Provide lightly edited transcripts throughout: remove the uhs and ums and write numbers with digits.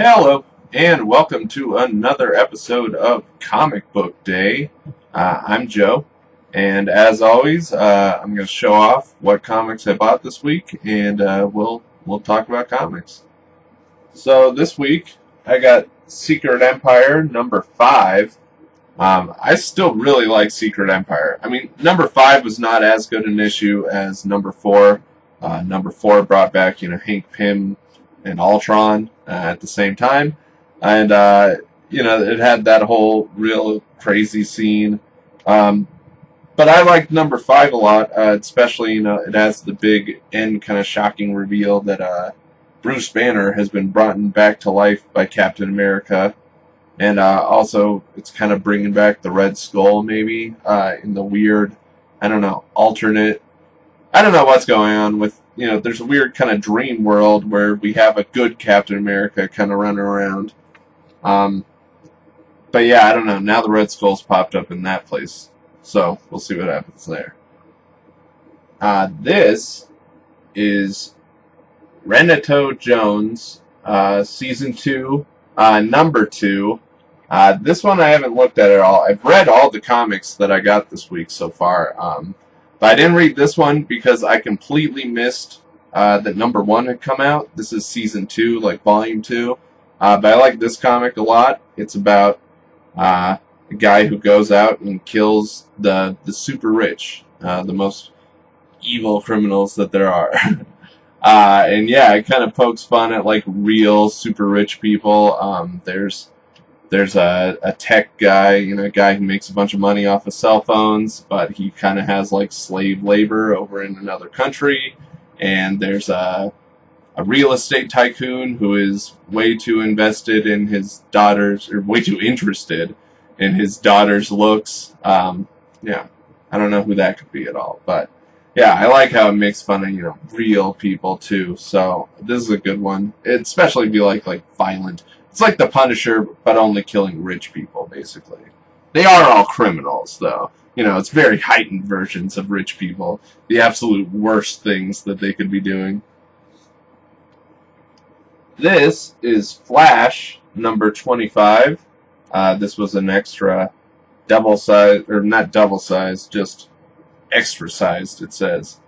Hello, and welcome to another episode of Comic Book Day. I'm Joe, and as always, I'm going to show off what comics I bought this week, and we'll talk about comics. So this week, I got Secret Empire number 5. I still really like Secret Empire. I mean, number 5 was not as good an issue as number 4. Number 4 brought back, Hank Pym and Ultron at the same time, and it had that whole real crazy scene. But I liked number 5 a lot, especially it has the big end kind of shocking reveal that Bruce Banner has been brought back to life by Captain America, and also it's kind of bringing back the Red Skull maybe in the weird, alternate. I don't know what's going on with. There's a weird kind of dream world where we have a good Captain America kind of running around. But yeah, I don't know. Now the Red Skull's popped up in that place. So we'll see what happens there. This is Renato Jones, Season 2, Number 2. This one I haven't looked at all. I've read all the comics that I got this week so far. But I didn't read this one because I completely missed that number 1 had come out. This is season 2, like volume 2. But I like this comic a lot. It's about a guy who goes out and kills the super rich, the most evil criminals that there are. And yeah, it kind of pokes fun at like real super rich people. There's a tech guy, a guy who makes a bunch of money off of cell phones, but he kind of has like slave labor over in another country. And there's a real estate tycoon who is way too invested in his daughter's, or way too interested in his daughter's looks. Yeah, I don't know who that could be at all, but yeah, I like how it makes fun of, real people too. So this is a good one, especially if you like violent. It's like the Punisher, but only killing rich people, basically. They are all criminals, though. It's very heightened versions of rich people. The absolute worst things that they could be doing. This is Flash, number 25. This was an extra double size, or not double size, just extra sized, it says.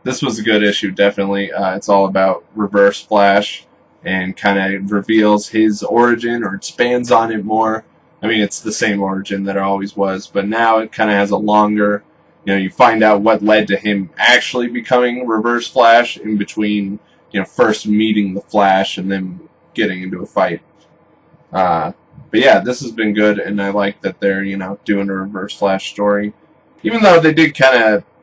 This was a good issue, definitely. It's all about Reverse Flash, and kind of reveals his origin, or expands on it more. I mean, it's the same origin that it always was, but now it kind of has a longer, you find out what led to him actually becoming Reverse Flash in between, first meeting the Flash and then getting into a fight. But yeah, this has been good, and I like that they're, doing a Reverse Flash story. Even though they did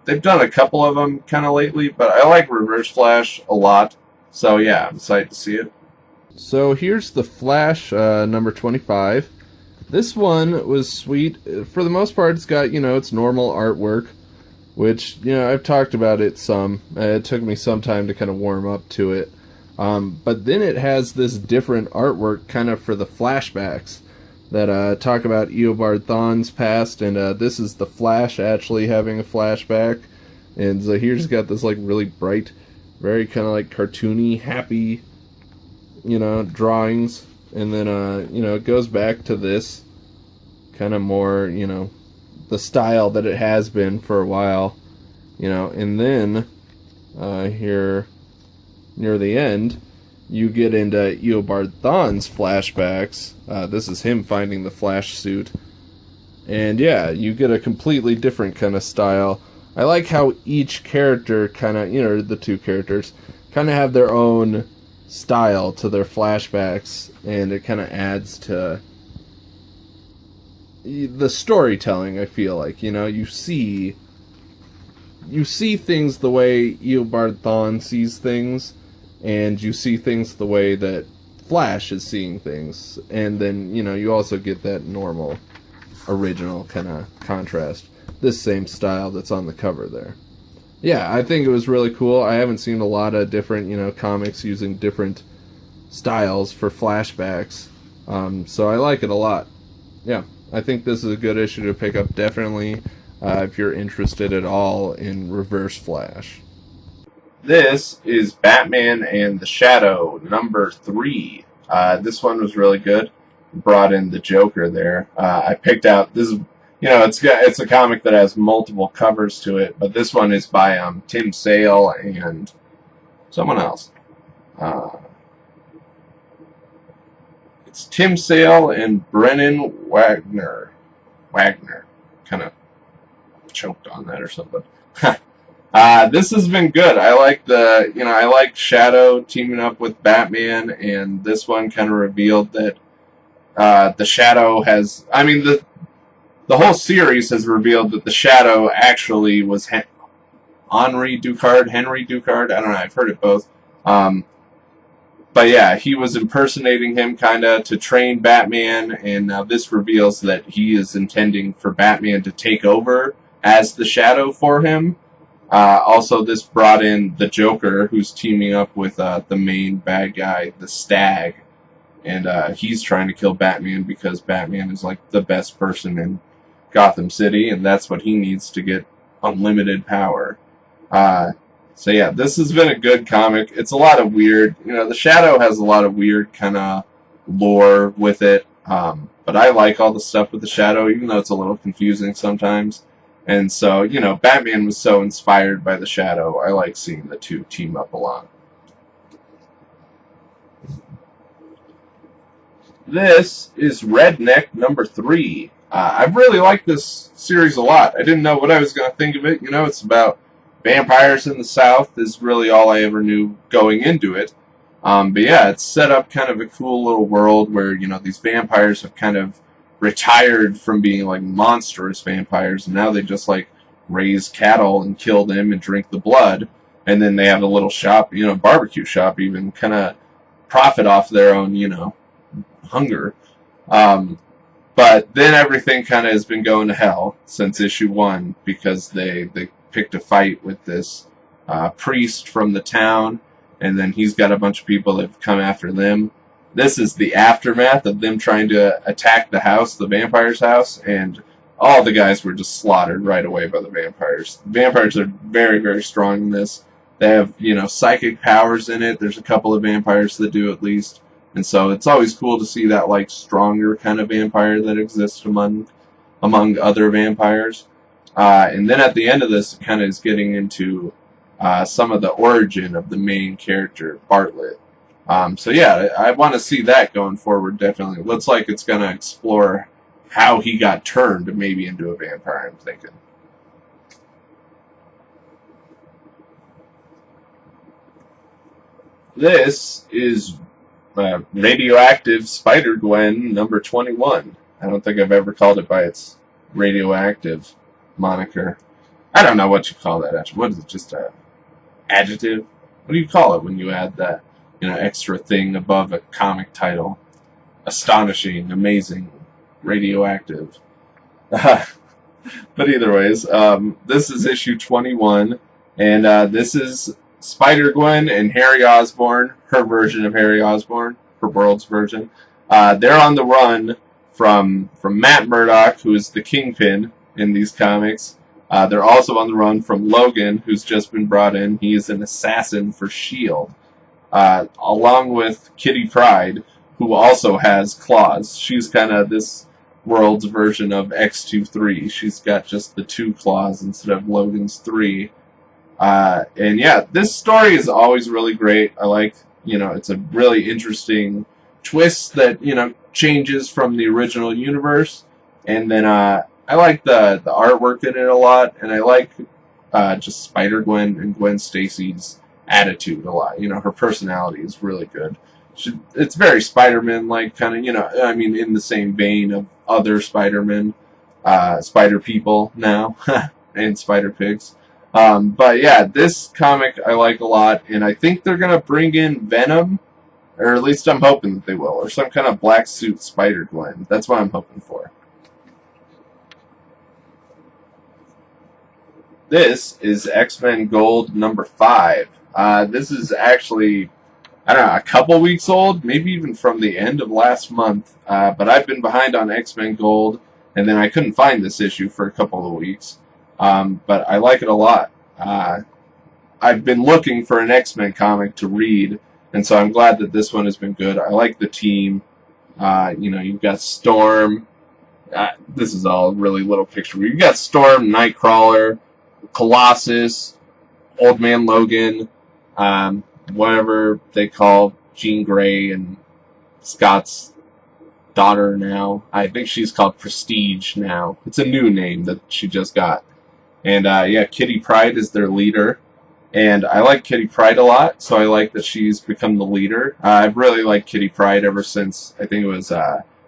they've done a couple of them kind of lately, but I like Reverse Flash a lot. So yeah, I'm excited to see it. So here's the Flash number 25. This one was sweet. For the most part, it's got, its normal artwork, which, I've talked about it some. It took me some time to kind of warm up to it. But then it has this different artwork kind of for the flashbacks that talk about Eobard Thawne's past, and this is the Flash actually having a flashback. And so here's got this like really bright, very kind of like cartoony, happy, drawings. And then, it goes back to this kind of more, the style that it has been for a while, And then, here, near the end, you get into Eobard Thawne's flashbacks. This is him finding the Flash suit. And yeah, you get a completely different kind of style. I like how each character kind of, the two characters, kind of have their own style to their flashbacks, and it kind of adds to the storytelling, I feel like. You see things the way Eobard Thawne sees things, and you see things the way that Flash is seeing things, and then, you also get that normal, original kind of contrast. This same style that's on the cover there. Yeah, I think it was really cool. I haven't seen a lot of different, comics using different styles for flashbacks. So I like it a lot. Yeah, I think this is a good issue to pick up, definitely, if you're interested at all in Reverse Flash. This is Batman and the Shadow #3. This one was really good. Brought in the Joker there. I picked out this. It's a comic that has multiple covers to it, but this one is by Tim Sale and someone else. It's Tim Sale and Brennan Wagner. Kind of choked on that or something. This has been good. I like Shadow teaming up with Batman, and this one kind of revealed that the Shadow has. I mean, the whole series has revealed that the Shadow actually was Henry Ducard. I don't know. I've heard it both. But yeah, he was impersonating him kind of to train Batman, and now this reveals that he is intending for Batman to take over as the Shadow for him. Also, this brought in the Joker, who's teaming up with the main bad guy, the Stag, and he's trying to kill Batman because Batman is like the best person in Gotham City, and that's what he needs to get unlimited power. So yeah, this has been a good comic. It's a lot of weird, the Shadow has a lot of weird kind of lore with it, but I like all the stuff with the Shadow, even though it's a little confusing sometimes. And so, Batman was so inspired by the Shadow. I like seeing the two team up a lot. This is Redneck #3. I've really liked this series a lot. I didn't know what I was going to think of it. It's about vampires in the South is really all I ever knew going into it. But yeah, it's set up kind of a cool little world where, these vampires have kind of retired from being like monstrous vampires, and now they just like raise cattle and kill them and drink the blood. And then they have a little shop, barbecue shop even, kind of profit off their own, hunger. But then everything kind of has been going to hell since issue 1 because they picked a fight with this priest from the town, and then he's got a bunch of people that have come after them. This is the aftermath of them trying to attack the house, the vampire's house, and all the guys were just slaughtered right away by the vampires. Vampires are very, very strong in this. They have, psychic powers in it. There's a couple of vampires that do at least. And so it's always cool to see that, like, stronger kind of vampire that exists among other vampires. And then at the end of this, it kind of is getting into some of the origin of the main character, Bartlett. So yeah, I want to see that going forward, definitely. It looks like it's going to explore how he got turned maybe into a vampire, I'm thinking. This is Radioactive SpiderGwen #21. I don't think I've ever called it by its radioactive moniker. I don't know what you call that, actually. What is it, just a adjective? What do you call it when you add that, extra thing above a comic title? Astonishing, amazing, radioactive. But either ways, this is issue 21, and this is SpiderGwen and Harry Osborn, her version of Harry Osborn, her world's version. They're on the run from Matt Murdock, who is the Kingpin in these comics. They're also on the run from Logan, who's just been brought in. He is an assassin for S.H.I.E.L.D., along with Kitty Pryde, who also has claws. She's kind of this world's version of X-23. She's got just the 2 claws instead of Logan's 3. And yeah, this story is always really great. I like, it's a really interesting twist that, changes from the original universe. And then I like the artwork in it a lot, and I like just Spider-Gwen and Gwen Stacy's attitude a lot. Her personality is really good. It's very Spider-Man-like, kind of, in the same vein of other Spider-Men, Spider-People now, and Spider-Pigs. But yeah, this comic I like a lot, and I think they're going to bring in Venom, or at least I'm hoping that they will, or some kind of black suit Spider-Gwen. That's what I'm hoping for. This is X-Men Gold #5. This is actually, I don't know, a couple weeks old, maybe even from the end of last month, but I've been behind on X-Men Gold, and then I couldn't find this issue for a couple of weeks. But I like it a lot. I've been looking for an X-Men comic to read, and so I'm glad that this one has been good. I like the team. You've got Storm. This is all really little picture. You've got Storm, Nightcrawler, Colossus, Old Man Logan, whatever they call Jean Grey and Scott's daughter now. I think she's called Prestige now. It's a new name that she just got. And Kitty Pryde is their leader. And I like Kitty Pryde a lot, so I like that she's become the leader. I've really liked Kitty Pryde ever since, I think it was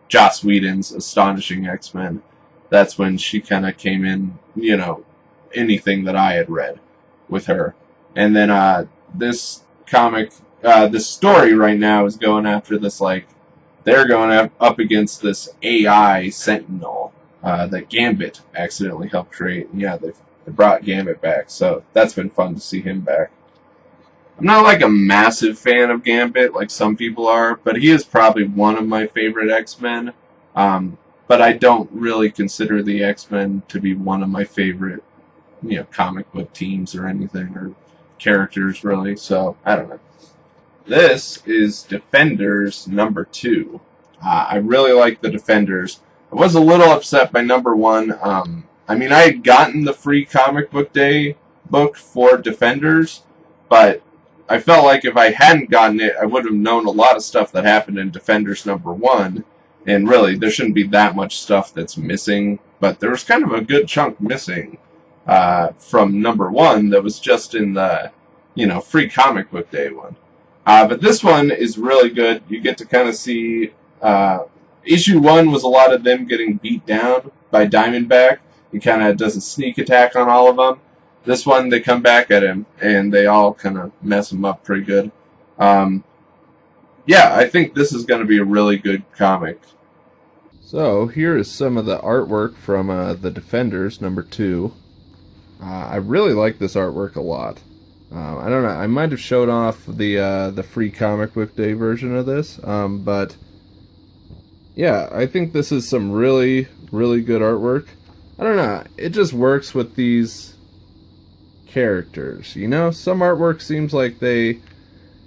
Joss Whedon's Astonishing X-Men. That's when she kind of came in, anything that I had read with her. And then this comic, this story right now is going after this, they're going up against this AI Sentinel that Gambit accidentally helped create. And yeah, they brought Gambit back, so that's been fun to see him back. I'm not a massive fan of Gambit like some people are, but he is probably one of my favorite X-Men. But I don't really consider the X-Men to be one of my favorite, comic book teams or anything, or characters really, so I don't know. This is Defenders number 2. I really like the Defenders. I was a little upset by number 1. I had gotten the free comic book day book for Defenders, but I felt like if I hadn't gotten it, I would have known a lot of stuff that happened in Defenders number 1, and really, there shouldn't be that much stuff that's missing, but there was kind of a good chunk missing from number 1 that was just in the, free comic book day one. But this one is really good. You get to kind of see, issue 1 was a lot of them getting beat down by Diamondback. He kind of does a sneak attack on all of them. This one, they come back at him, and they all kind of mess him up pretty good. I think this is going to be a really good comic. So, here is some of the artwork from the Defenders, number 2. I really like this artwork a lot. I don't know, I might have showed off the free comic book day version of this, but yeah, I think this is some really, really good artwork. I don't know, it just works with these characters, Some artwork seems like they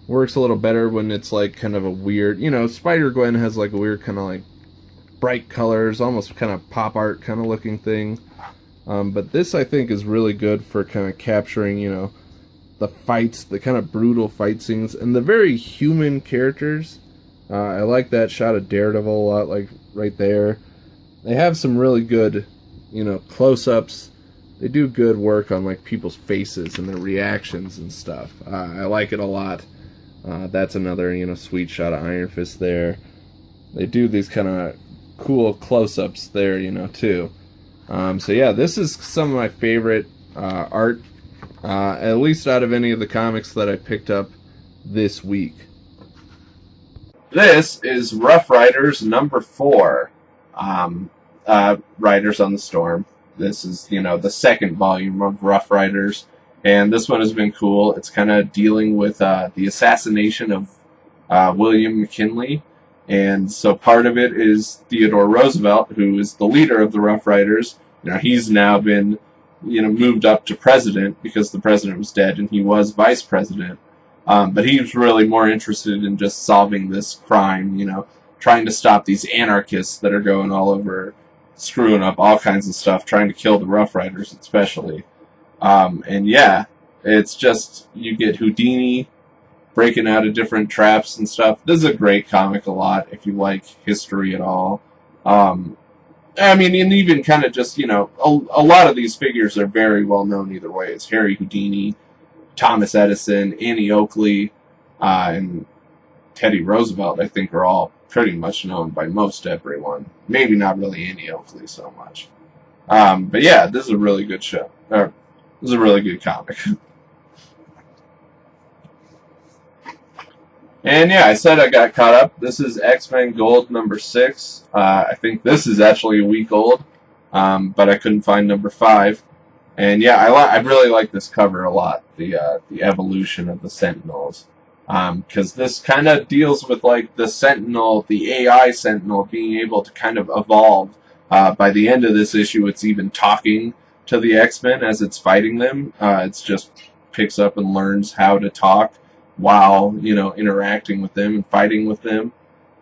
works a little better when it's kind of a weird, SpiderGwen has a weird kind of bright colors, almost kind of pop art kind of looking thing. But this I think is really good for kind of capturing, the fights, the kind of brutal fight scenes, and the very human characters. I like that shot of Daredevil a lot, right there. They have some really good, close-ups. They do good work on people's faces and their reactions and stuff. I like it a lot. That's another, sweet shot of Iron Fist there. They do these kind of cool close-ups there, too. So yeah, this is some of my favorite art, at least out of any of the comics that I picked up this week. This is Rough Riders number 4, Riders on the Storm. This is, the second volume of Rough Riders, and this one has been cool. It's kind of dealing with the assassination of William McKinley, and so part of it is Theodore Roosevelt, who is the leader of the Rough Riders. He's now been, moved up to president because the president was dead, and he was vice president. But he was really more interested in just solving this crime, trying to stop these anarchists that are going all over, screwing up all kinds of stuff, trying to kill the Rough Riders especially. It's just, you get Houdini breaking out of different traps and stuff. This is a great comic a lot if you like history at all. And even kind of just, a lot of these figures are very well known either way. It's Harry Houdini, Thomas Edison, Annie Oakley, and Teddy Roosevelt, I think, are all pretty much known by most everyone. Maybe not really Annie Oakley so much. But yeah, this is a really good show. This is a really good comic. And yeah, I said I got caught up. This is X-Men Gold number 6. I think this is actually a week old, but I couldn't find number 5. And yeah, I really like this cover a lot, the evolution of the Sentinels. Because this kind of deals with the Sentinel, the AI Sentinel, being able to kind of evolve. By the end of this issue, it's even talking to the X-Men as it's fighting them. It's just picks up and learns how to talk while, you know, interacting with them and fighting with them.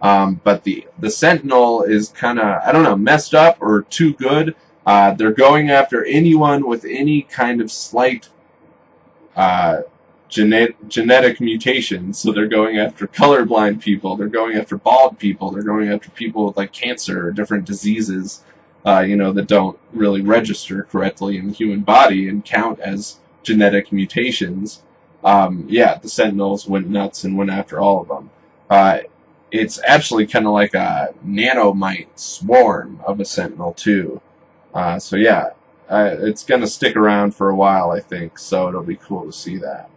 But the Sentinel is kind of, I don't know, messed up or too good. They're going after anyone with any kind of slight genetic mutations. So they're going after colorblind people. They're going after bald people. They're going after people with like cancer or different diseases, you know, that don't really register correctly in the human body and count as genetic mutations. Yeah, the Sentinels went nuts and went after all of them. It's actually kind of like a nanomite swarm of a Sentinel too. So yeah, it's going to stick around for a while, I think, so it'll be cool to see that.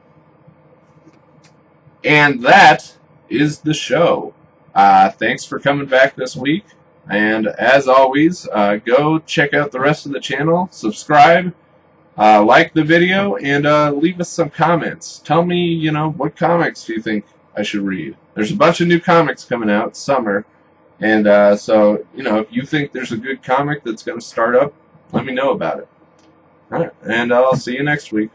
And that is the show. Thanks for coming back this week, and as always, go check out the rest of the channel, subscribe, like the video, and leave us some comments. Tell me, you know, what comics do you think I should read? There's a bunch of new comics coming out, summer, and so, you know, if you think there's a good comic that's going to start up, let me know about it. Alright, and I'll see you next week.